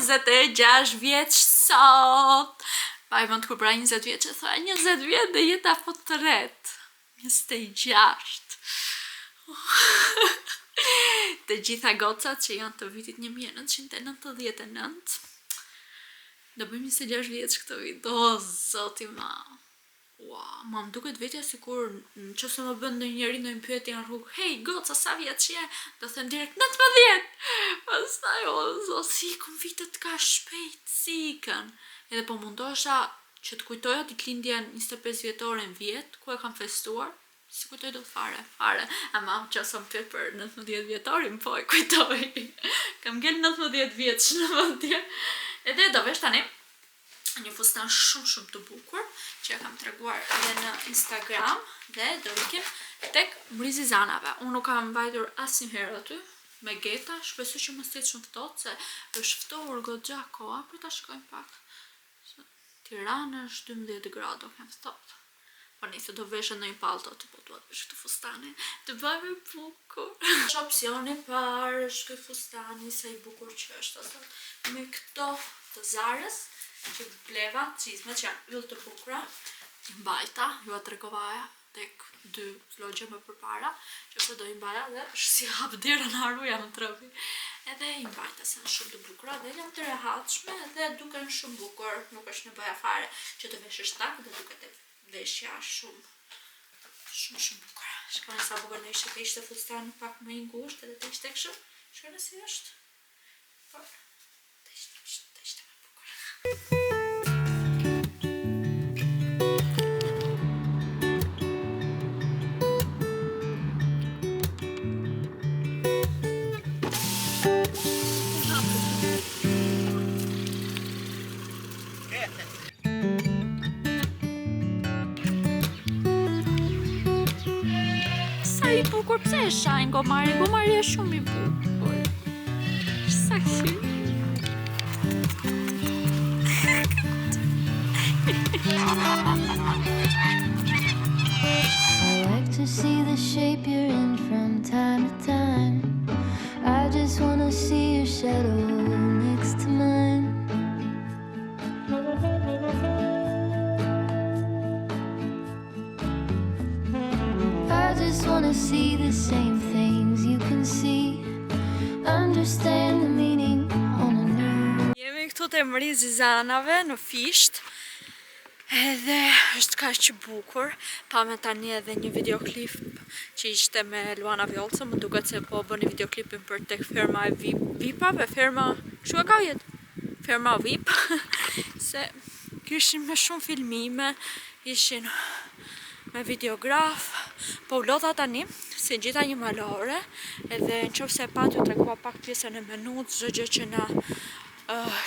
26 vjeç sot. Pa i mund kur pra 20 vjeç e thoya 20 vjet dhe jeta po të ret. 26. Të gjitha gocat që janë të vitit 1999 do bëjmë 26 vjeç këtë vit. O, zoti ma. Ua, ma më duket vetja sikur nëse më bën ndonjëri ndonjë pyetje në rrugë, hey goca, sa vjeç je? Do them direkt 19. Pastaj o si ikën vitet ka shpejt, si ikën. Edhe po mundohesha që të kujtoja ditëlindjen 25 vjetore në vjet, ku e kam festuar. Si kujtoj do fare. Ama që som pyet për 19 vjetorin, po e kujtoj. Kam ngel 19 vjeç në mendje. Edhe do vesh tani një fustan shumë të bukur që e kam treguar edhe në Instagram dhe do ikim tek Mbrizi Zanave. Unë nuk kam mbajtur asnjëherë aty me geta, shpresoj që mos jetë shumë ftohtë se është ftohur goxha koha, për ta shkojmë pak. Tirana është 12 gradë, kam thot. Po nisë do veshë ndonjë pallto aty, po duhet vesh këtë fustanin. Të bëjmë bukur. Është opsioni parë, është ky fustani sa i bukur që është sot. Me këto të Zarës që bleva, çizmet që janë yll të bukura, i mbajta, ju a tregovaja tek 2 logje më përpara, që se do i mbaja dhe është si hap dera në haruja në trëpi. Edhe i mbajta se janë shumë të bukura dhe janë të rehatshme dhe duken shumë bukur, nuk është nevoja fare që të veshësh tak dhe duket e veshja shumë bukur. Shkoni sa bukur në ishte të ishte fustani pak më i ngushtë edhe të ishte kështu, shkoni si është. Por të ishte më bukur. Bukur, pse e shajnë gomari? Gomari është shumë i bukur. Sa kësi? I like to see the shape you're in from time to time. I just wanna see your shadow next to mine. I just wanna see the same things you can see. Understand the meaning on a new. Jemi këtu te Mbrizi Zanave në Fisht. Edhe është kaq që bukur. Pamë tani edhe një videoklip që ishte me Luana Vjollca, më duket se po bëni videoklipin për tek ferma e VIP-ave, ferma, çu e ka jetë? Ferma VIP. Se kishin me shumë filmime, ishin me videograf, po u lodha tani, si gjitha një malore, edhe në qofë se pat ju tregua pak pjesën e menut, çdo gjë që na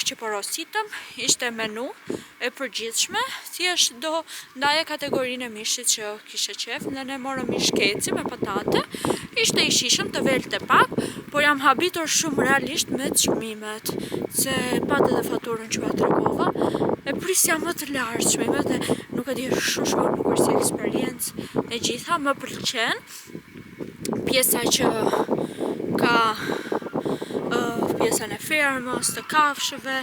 që porositëm, ishte menu e përgjithshme, thjesht do ndaje kategorinë e mishit që kishe qef, dhe ne morëm mish keci me patate, ishte i shishëm të velte pak, por jam habitur shumë realisht me çmimet, se pat edhe faturën që ma tregova, e prisja më të lartë çmimet, dhe nuk e di shumë bukur si eksperiencë e gjitha, më pëlqen pjesa që ka pjesën e fermës, të kafshëve,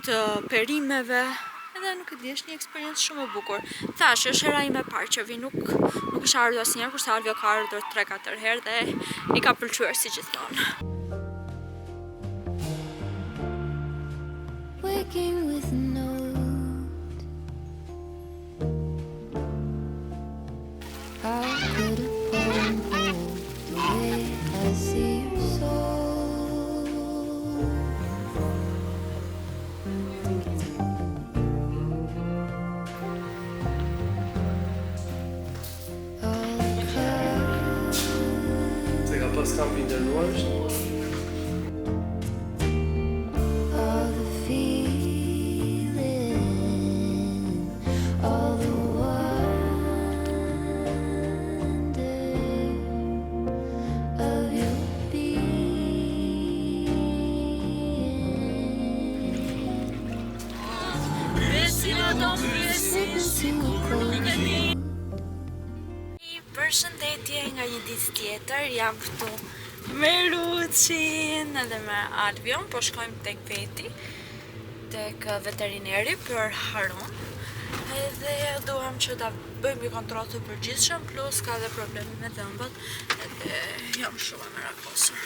të perimeve, edhe nuk e di, është një eksperiencë shumë e bukur. Thash, është hera ime parë që vi, nuk isha ardhur asnjëherë, kurse Alvio ka ardhur 3-4 herë dhe i ka pëlqyer si gjithmonë. Waking with a note. How could a poem hold the way I see your soul? Pas kam vindërnuar është? All the feeling, all the wonder of your being. Përshëndetje nga një ditë tjetër, jam këtu me Ruçin edhe me Alvion, po shkojmë tek veti. tek veterineri për Harun. Edhe duam që ta bëjmë një kontroll të përgjithshëm, plus ka dhe probleme me dhëmbët, edhe jam shumë e merakosur.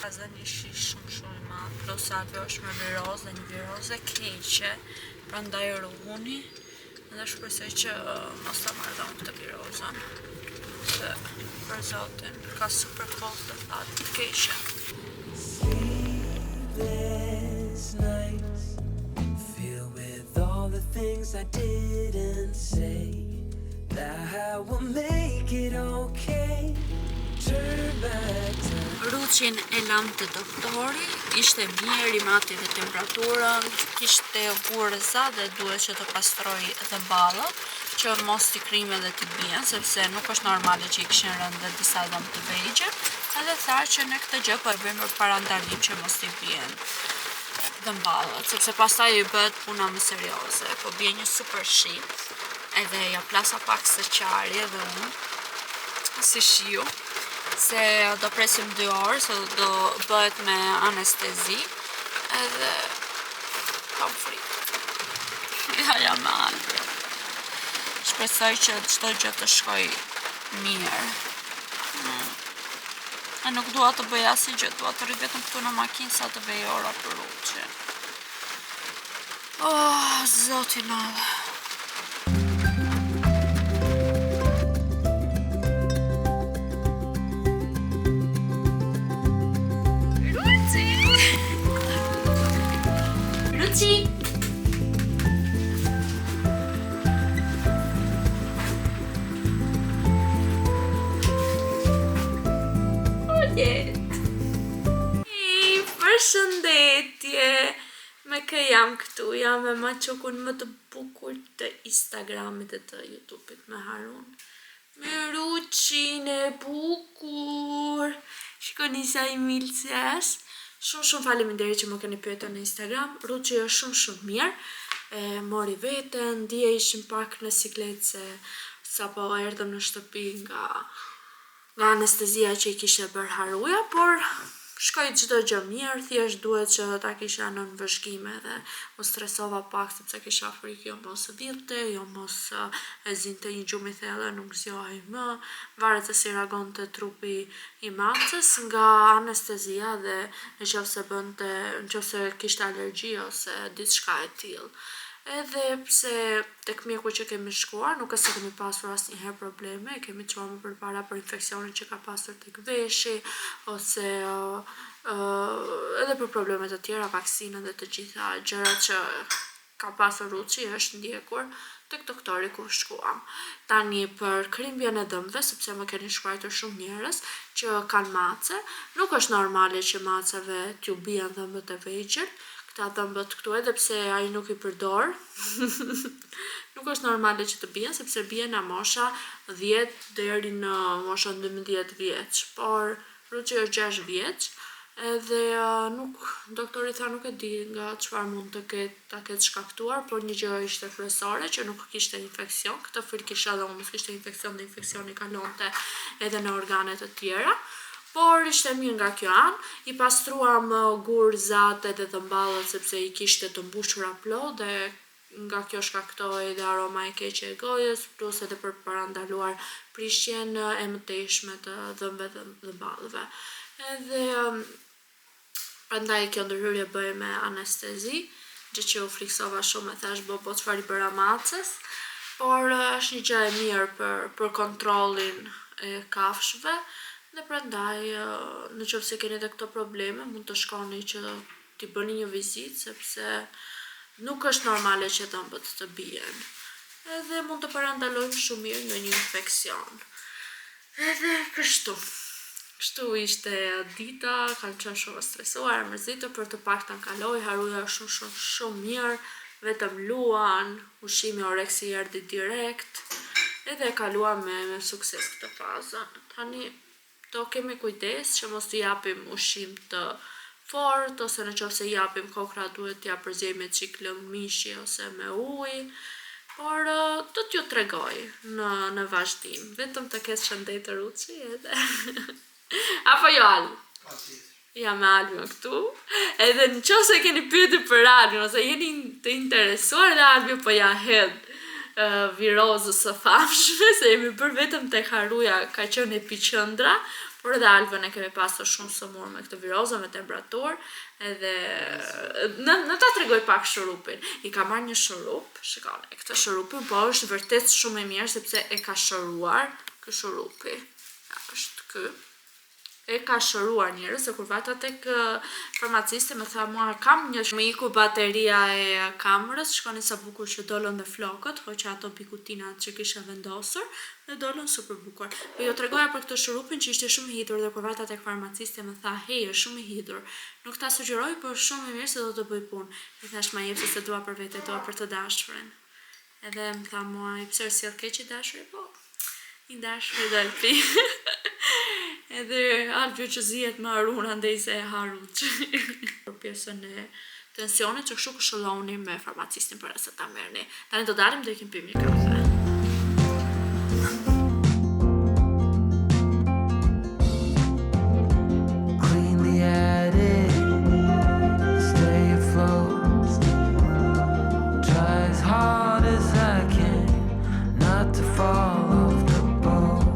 Ka zë një shish shumë i madh, plus aty është me virozë dhe një virozë keqe, prandaj ruhuni, edhe shpresoj që mos ta marrë këtë virozën. Se për zotin, ka super kohë të thatë të keqe. Sleepless nights, filled with all the things I didn't say, that I will make it okay. Turn back time. Ruçin e lam të doktori, ishte mirë, i mati dhe temperaturën, kishte gurëza dhe duhet që të pastroj dhëmballët, që mos t'i krime dhe t'i bien, sepse nuk është normale që i kishin rënë dhe disa dhëmbë të vegjël, edhe tha që në këtë gjë po e bëjmë për parandalim që mos t'i bien dhëmballët, sepse pastaj i bëhet puna më serioze, po bie një super shi, edhe ja plasa pak së qarje dhe unë, si shiu, se do presim 2 orë, se do bëhet me anestezi, edhe kam frikë. Ja jam me albe. Shpresoj që çdo gjë të shkoj mirë. E nuk dua të bëj asnjë gjë, dua të rri vetëm këtu në makinë sa të vej ora për rrugë. Oh, zoti i madh. Ruci! Përshëndetje! Me kë jam këtu, jam me maqokun më të bukur të Instagramit e të YouTube-it me Harun. Me Ruçin e bukur! Shikoni sa i milë si është. Shumë faleminderit që më keni pyetur në Instagram. Ruçi është shumë mirë. E mori veten, dje ishim pak në siklet se sapo erdhëm në shtëpi nga anestezia që i kishte bërë Haruja, por shkoi çdo gjë mirë, thjesht duhet që ta kisha nën vëzhgime dhe u stresova pak sepse kisha frikë jo mos vilte, jo mos e zinte një gjumë i thellë, nuk zgjohej më, varet se si reagonte trupi i macës nga anestezia dhe nëse kishte alergji ose diçka e tillë. Edhe pse tek mjeku që kemi shkuar, nuk është se kemi pasur asnjëherë probleme, kemi çuar më përpara për infeksionin që ka pasur tek veshi, ose edhe për probleme të tjera, vaksina dhe të gjitha gjërat që ka pasur Ruçi është ndjekur tek doktori ku shkuam. Tani për krimbjen e dhëmbëve, sepse më keni shkruar shumë njerëz që kanë mace, nuk është normale që maceve t'ju bien dhëmbët e vegjël. Këta dhëmbët këtu edhe pse ai nuk i përdor, nuk është normale që të bien, sepse bien nga mosha 10 deri në moshën 12 vjeç, por Ruçi është 6 vjeç, edhe doktori tha nuk e di nga çfarë mund të ketë shkaktuar, por një gjë ishte kryesore që nuk kishte infeksion, këtë frikë kisha dhe unë, nuk kishte infeksion dhe infeksioni kalonte edhe në organet të tjera. Por ishte mirë nga kjo anë, i pastruam gurzat edhe dhëmballët sepse i kishte të mbushura plot dhe nga kjo shkaktoi edhe aroma e keqe e gojës, plus edhe për parandaluar prishjen e mëtejshme të dhëmbëve dhe dhëmballëve. Edhe prandaj kjo ndërhyrje bëhej me anestezi, gjë që u friksova shumë, e thash bo çfarë i bëra macës, por është një gjë e mirë për kontrollin e kafshëve. Dhe prandaj, në qoftë se keni edhe këto probleme, mund të shkoni që t'i bëni një vizitë, sepse nuk është normale që dhëmbët të bien. Edhe mund të parandalojmë shumë mirë në një infeksion. Edhe kështu ishte dita, kam qenë shumë stresuar, mërzitur, për të paktën kaloi, Haruja shumë mirë, vetëm luan, ushqimi oreksi erdhi direkt, edhe e kaluam me sukses këtë fazën. Tani do kemi kujdes që mos t'i japim ushqim të fort, ose në qoftë se japim kokra duhet t'ja përzjej me çik lëng mishi ose me ujë, por do t'ju tregoj në vazhdim, vetëm të ketë shëndet Ruçi edhe apo jo Al? jam me Albin këtu, edhe në qoftë se keni pyetur për Albin, ose jeni të interesuar dhe Albin po ja hedh virozës së famshme, se jemi bërë vetëm tek Haruja, ka qenë epiqendra, por edhe Albin e kemi pasur shumë sëmur me këtë virozë, me temperaturë, edhe në ta tregoj pak shurupin. I ka marrë një shurup, shikoni, këtë shurupin, po është vërtet shumë i mirë sepse e ka shëruar ky shurupi. Ja, është ky. E ka shëruar njerëz, se kur vata tek farmacisti më tha mua kam një më iku bateria e kamerës, shkoni sa bukur që dolën dhe flokët, hoqja ato pikutinat që kisha vendosur dhe dolën super bukur. Po jo tregoja për këtë shurupin që ishte shumë i hidhur dhe kur vata tek farmacisti më tha, "Hey, është shumë i hidhur. Nuk ta sugjeroj, por shumë i mirë se do të bëj punë." I thash, "Ma jep se dua për vete, dua për të dashurin." Edhe më tha mua, "Pse sjell keq i dashuri?" Po, i dashuri do e pi. Edhe Albi që zihet me Aruna ndej se e haruç. Për pjesën e tensionit që kështu këshilloni me farmacistin për se ta merrni. Tani do dalim dhe kemi pirë një kafe. Clean the attic, stay afloat. Try as hard as I can not to fall off the boat.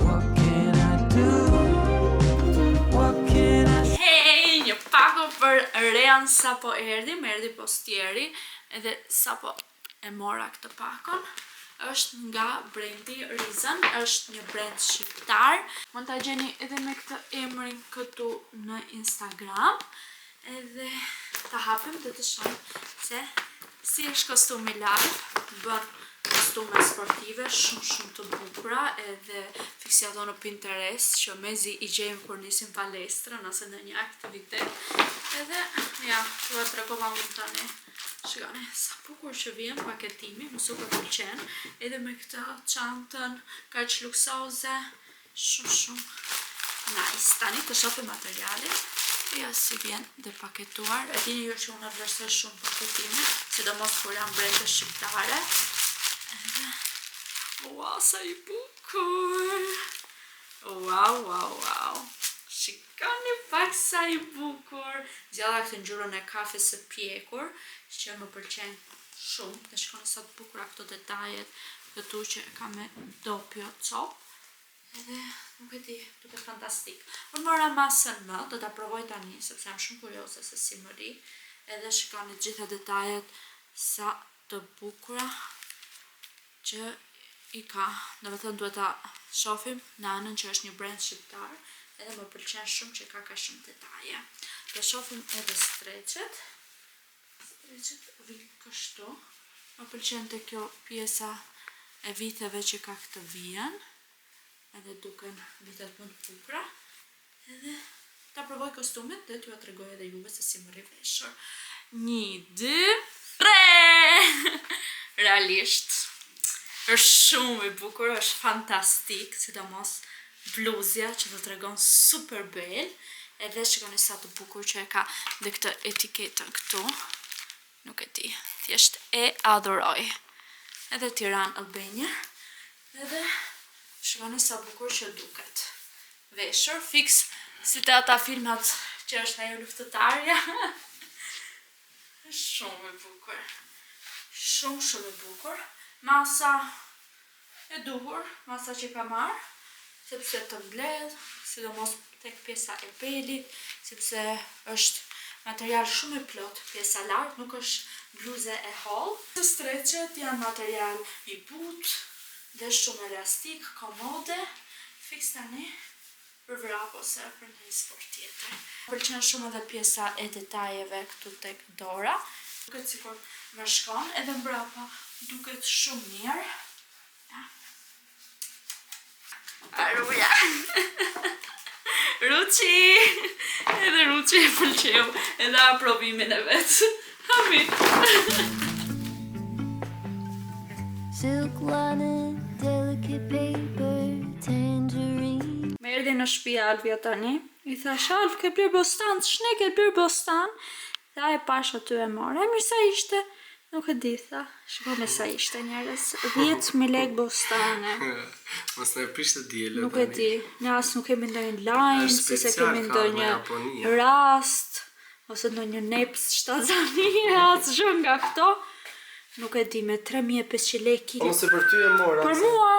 What can I do? What can I Hey, një pako për Rean sa po erdi, më erdi postieri, edhe sa po e mora këtë pakon. Është nga brendi Rizan, është një brend shqiptar. Mund ta gjeni edhe me këtë emrin këtu në Instagram. Edhe ta hapim dhe të shohim se si është kostumi live, bën kostume sportive shumë të bukura, edhe fiksiato në Pinterest që mezi i gjejmë kur nisim palestrën ose në një aktivitet. Edhe ja, do të tregova unë tani. Shikoni, sa bukur që vjen paketimi, më super pëlqen, edhe me këtë çantën kaq luksoze, shumë nice. Tani të shohim materialin. Ja, si vjen dhe paketuar. E dini ju që unë vlerësoj shumë paketimin, sidomos kur janë brende shqiptare. Edhe, wow, sa i bukur! Wow. Shikoni pak sa i bukur. Zjalla këtë ngjyrën e kafes së pjekur, që më pëlqen shumë. Dhe shikoni sa të bukura këto detajet, këtu që ka me dopjo cop. Edhe nuk e di, duket fantastik. Unë mora masën më, do ta provoj tani sepse jam shumë kurioze se si më ri. Edhe shikoni gjitha detajet sa të bukura që i ka. Domethënë duhet ta shohim në anën që është një brand shqiptar, edhe më pëlqen shumë që ka shumë detaje. Do shohim edhe streqet. Streqet vijnë kështu. Më pëlqen te kjo pjesa e viteve që ka këtë vijen. Edhe duken vitet më të bukura. Edhe ta provoj kostumet dhe t'ju tregoj edhe juve se si më ri veshur. 1, 2, 3! Realisht është shumë i bukur, është fantastik, sidomos bluzja që do tregon super bel. Edhe shikoni sa të bukur që e ka dhe këtë etiketën këtu. Nuk e di, thjesht e adhuroj. Edhe Tiranë Albania. Edhe shikoni sa bukur që duket. Veshur, fix si të ata filmat që është ajo luftëtarja. Shumë e bukur. Shumë e bukur. Masa e duhur, masa që ka marrë, sepse të mbledh, sidomos tek pjesa e pelit, sepse është material shumë i plot, pjesa lart, nuk është bluze e holl. Të streqet janë material i butë, dhe shumë elastik, komode, fix tani për vrap ose për një sport tjetër. Pëlqen shumë edhe pjesa e detajeve këtu tek dora. Duket sikur më shkon, edhe mbrapa duket shumë mirë. Ja. Aruja! Ruçi! Edhe Ruçi e pëlqeu, edhe aprovimin e vetë. Amin! Silk lining, delicate paper, tangerine. Me erdhi në shtëpi Alvia tani. I thash, Alv, ke bler bostan? Shne ke bler bostan? Dhe e pash aty e mora. E mirë sa ishte. Nuk e di tha. Shiko me sa ishte njerëz. 10.000 lekë bostane. Mos na prishte dielë. Nuk e di. Ne as nuk kemi ndonjë line, si se kemi ndonjë Japonia. rast, ose ndonjë neps shtazania, as gjë nga këto. Nuk e di, me 3.500 lekë. Po mos e për ty e mora. Për mua,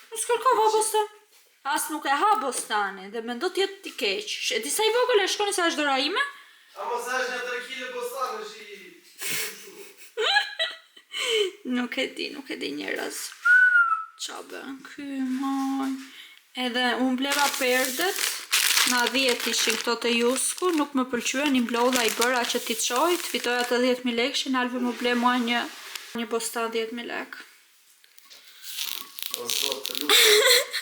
nuk kërkova bostan. As nuk e ha bostani, dhe mendo t'jetë t'i keq. E di sa i vogël e shkoni sa është dora ime? A mos është në 3 kg bostane shi. Nuk e di njerëz. Qa bën ky moj. Edhe unë bleva perdet, na 10 ishin këto të Jusku, nuk më pëlqyen, i mblodha i bëra që t'i çoj, të fitoja të 10.000 lekë, Alvi më ble mua një bostan 10.000 lekë. O zot, të lutem.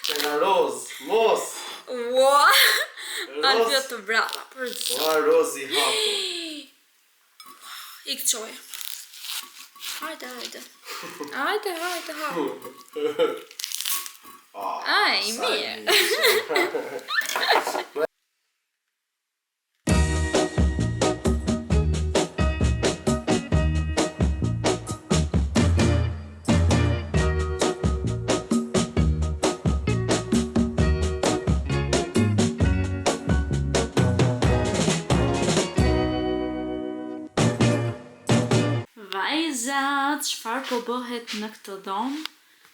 Që nga roz, mos. Ua! Alvi të brava, për zot. Ua rozi hapo. I këqoj. Hajde. Hajde, hapo. Aj, mirë. Vajzat, çfarë po bëhet në këtë dhomë?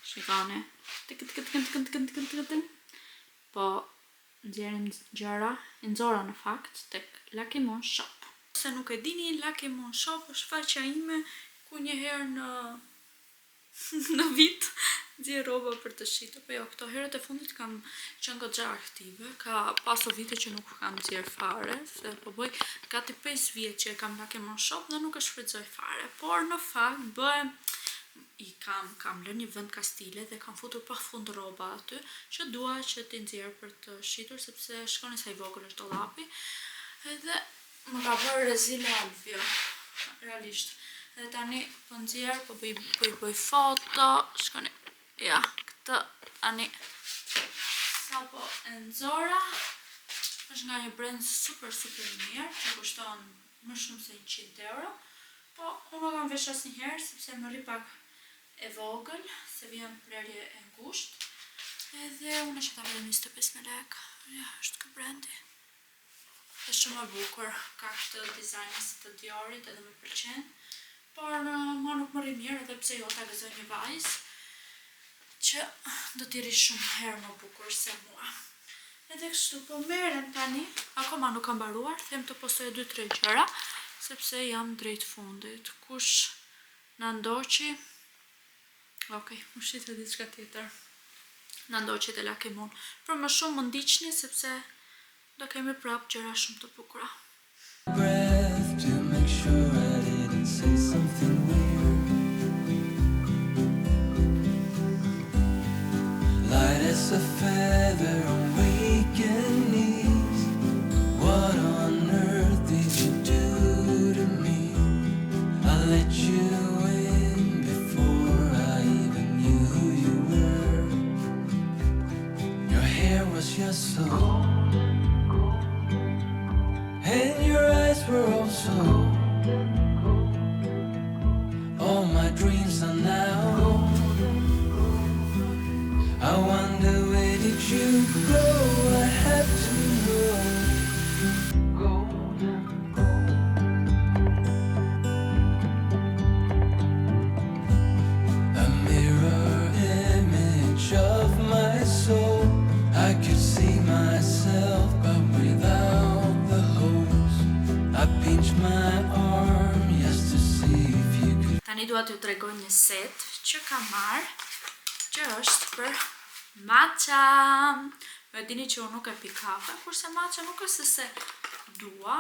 Shikoni. Po nxjerrim gjëra, i nxora në fakt tek Lucky Moon Shop. Se nuk e dini, Lucky Moon Shop është faqja ime ku një herë në vit nxjerr rroba për të shitur. Po jo, këto herët e fundit kam qenë goxha aktive. Ka paso vite që nuk kam nxjerr fare, se po bëj gati 5 vjet që e kam Lucky Moon Shop dhe nuk e shfrytëzoj fare. Por në fakt bëhem kam lënë një vend kastile dhe kam futur pafund rroba aty që dua që t'i nxjerr për të shitur sepse shkoni sa i vogël është dollapi. Edhe më ka bërë rezile Alvio. Realisht. Dhe tani po nxjerr, po i bëj foto, shkoni. Ja, këtë tani sapo e nxora. Është nga një brand super mirë që kushton më shumë se 100 euro. Po unë kam vesh asnjëherë sepse më rri pak e vogël, se vjen prerje e ngushtë. Edhe unë që ta vetëm 25 lekë. Ja, është ky brandi. Është shumë e bukur, ka këtë dizajn si të Diorit edhe më pëlqen. Por mua nuk më rri mirë edhe pse jo ta gëzoj një vajzë që do t'i rri shumë herë më bukur se mua. Edhe kështu po merrem tani, akoma nuk kam mbaruar, them të postoj 2-3 gjëra sepse jam drejt fundit. Kush na ndoqi? Okej, më shite diçka tjetër. Na ndoqi te Lucky Moon. Për më shumë më ndiqni sepse do kemi prap gjëra shumë të bukura. Breath to make sure I didn't say something weird. Light as a feather on weekend knees. What on earth did you do to me? I let you in before I even knew who you were. Your hair was just so and your eyes were also. All my dreams are now. I wonder where did you go? I have to know. A mirror image of my soul. I could see myself but without the hopes. I pinched my arm just to see if you could. Tani dua t'ju tregoj një set që kam marrë, që është për matcha. Ju e dini që unë nuk e pi kafe, kurse matcha nuk është se dua,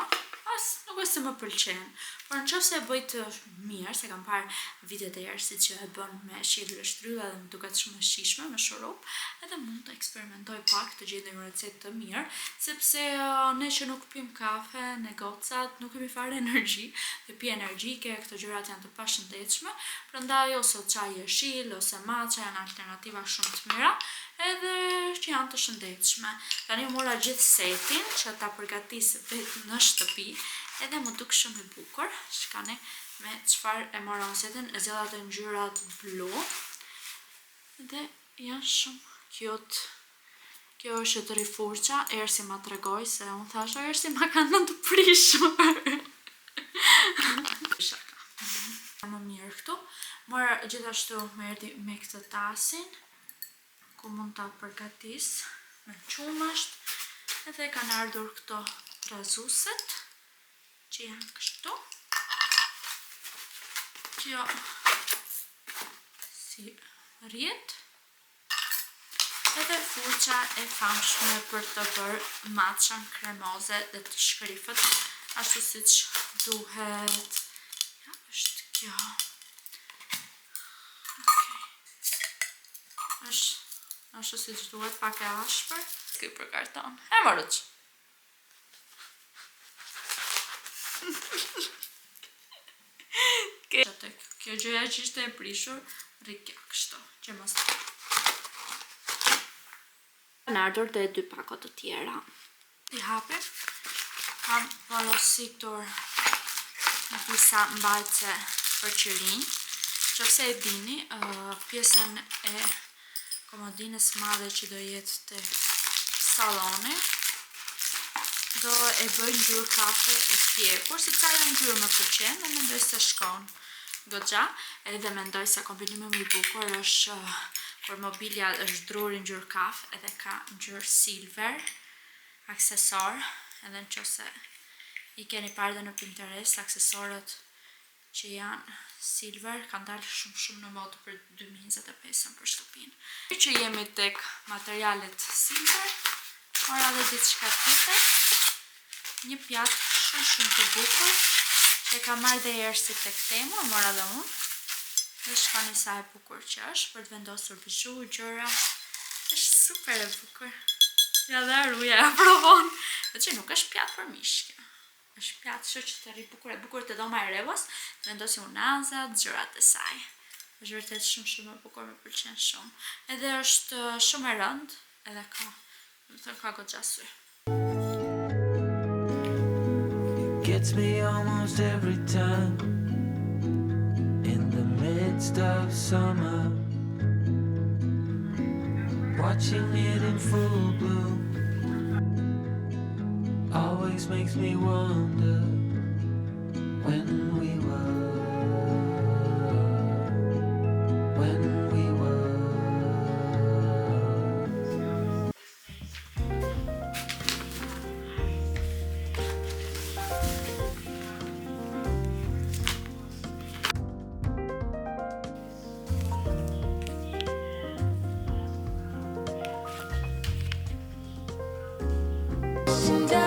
as nuk është se më pëlqen. Por nëse e bëj të mirë, se kam parë videot e Ersit që e bën me shiellë shtrydha dhe më duket shumë e shijshme me shurup, edhe mund të eksperimentoj pak të gjej një recetë të mirë, sepse ne që nuk pim kafe, ne gocat nuk kemi fare energji, dhe pi energjike, këto gjërat janë të pashëndetshme, prandaj ose çaj jeshil ose matcha janë alternativa shumë të mira, edhe që janë të shëndetshme. Tani mora gjithë setin që ta përgatis vetë në shtëpi, edhe më duk shumë e bukur. Shikoni me çfarë e mora osetin, e zgjidha të ngjyrat blu. Dhe janë shumë cute. Kjo është të rifurqa, Ersi ma tregoj se unë thasha Ersi ma kanë të prishur. Shaka. Më mirë këtu. Mora gjithashtu më erdhi me këtë tasin, ku mund ta përgatis me qumasht. Edhe kanë ardhur këto trazuset, që janë kështu. Kjo si rjet. Edhe furqa e famshme për të bërë matchan kremoze dhe të shkrifët, ashtu siç duhet. Ja, është kjo. Ashtu siç duhet, pak e ashpër. Ky për karton. E morëç. Kjo gjëja që ishte e prishur, rikja kështu, që mos të. Kanë ardhur dhe 2 pakot të tjera. I hapi. Kam porositur disa mbajtse për qërinj. Qofse e dini, pjesën e komodinës madhe që do jetë të saloni, do e bëj ngjyrë kafe e thjekur, si ca janë ngjyrë më pëlqen, dhe mendoj se shkon goxha, edhe mendoj se kombinimi më i bukur është kur mobilja është druri ngjyrë kafe edhe ka ngjyrë silver, aksesor, edhe nëse i keni parë në Pinterest, aksesorët që janë silver kanë dalë shumë në modë për 2025 për shtëpinë. Që jemi tek materialet silver, mora dhe diçka tjetër, një pjatë shumë të bukur, që ka marrë dhe Ersi tek Temu, mora dhe unë. Dhe shkoni sa e bukur që është, për të vendosur bizhu, gjëra. Është super e bukur. Ja dhe Aruja ja provon. Dhe që nuk është pjatë për mishke. Është pjatë që të rri bukur e bukur të dhoma e revës, të vendosi unazat, gjërat e saj. Është vërtet shumë e bukur, më pëlqen shumë. Edhe është shumë e rëndë, edhe ka goxha sy. Gets me almost every time in the midst of summer, watching it in full bloom always makes me wonder when we were. And